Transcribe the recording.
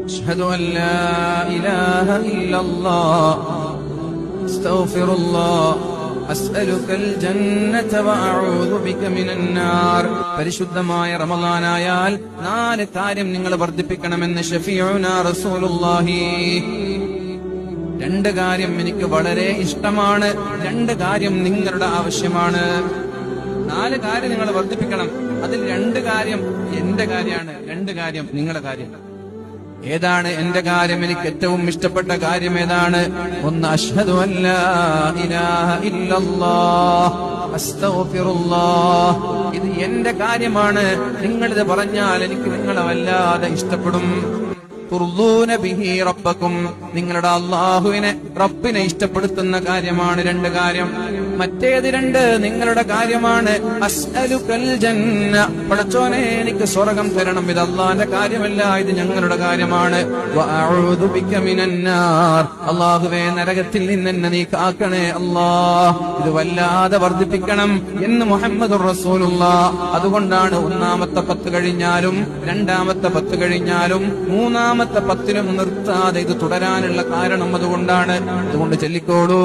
അഷ്ഹദു അൻ ലാ ഇലാഹ ഇല്ലല്ലാഹ് അസ്തഗ്ഫിറുല്ലാഹ് അസ്അലുകൽ ജന്നത വഅഊദു ബിക മിനൻ നാർ. പരിശുദ്ധമായ റമളാനായാൽ 4 കാര്യം നിങ്ങൾ വർദ്ധിപ്പിക്കണമെന്ന് ശഫീഉനാ റസൂലുള്ളാഹി. 2 കാര്യം എനിക്ക് വളരെ ഇഷ്ടമാണ്, 2 കാര്യം നിങ്ങളുടെ ആവശ്യമാണ്. 4 കാര്യം നിങ്ങൾ വർദ്ധിപ്പിക്കണം. അതിൽ 2 കാര്യം എന്റെ കാര്യമാണ്, 2 കാര്യം നിങ്ങളുടെ കാര്യം. ഏതാണ് എന്റെ കാര്യം? എനിക്ക് ഏറ്റവും ഇഷ്ടപ്പെട്ട കാര്യം ഏതാണ്? ഒന്ന്, അഷ്ഹദു അൻ ലാ ഇലാഹ ഇല്ലല്ലാഹ് അസ്തഗ്ഫിറുല്ലാഹ്. ഇത് എന്റെ കാര്യമാണ്. നിങ്ങളിത് പറഞ്ഞാൽ എനിക്ക് നിങ്ങളെ വല്ലാതെ ഇഷ്ടപ്പെടും. തുർദൂന ബിഹി റബ്ബക്കും, നിങ്ങളുടെ അല്ലാഹുവിനെ റബ്ബിനെ ഇഷ്ടപ്പെടുത്തുന്ന കാര്യമാണ് 2 കാര്യം. മറ്റേത് 2 നിങ്ങളുടെ കാര്യമാണ്. അസ്അലുകൽ ജന്ന, പടച്ചോനെ എനിക്ക് സ്വർഗ്ഗം തരണം. ഇത് അല്ലാഹുവിന്റെ കാര്യമല്ല, ഇത് ഞങ്ങളുടെ കാര്യമാണ്. വഅഊദു ബിക മിനൻ നാർ, അല്ലാഹുവേ നരകത്തിൽ നിന്ന് എന്നെ നീ കാക്കണേ അല്ലാഹ്. ഇത് വല്ലാതെ വർദ്ധിപ്പിക്കണം എന്ന് മുഹമ്മദുർ റസൂലുള്ളാഹ്. അതുകൊണ്ടാണ് 1-ാമത്തെ 10 കഴിഞ്ഞാലും 2-ാമത്തെ 10 കഴിഞ്ഞാലും 3-ാമത്തെ 10ലും നിർത്താതെ ഇത് തുടരാനുള്ള കാരണം അതുകൊണ്ടാണ്. അതുകൊണ്ട് ചൊല്ലിക്കോളൂ.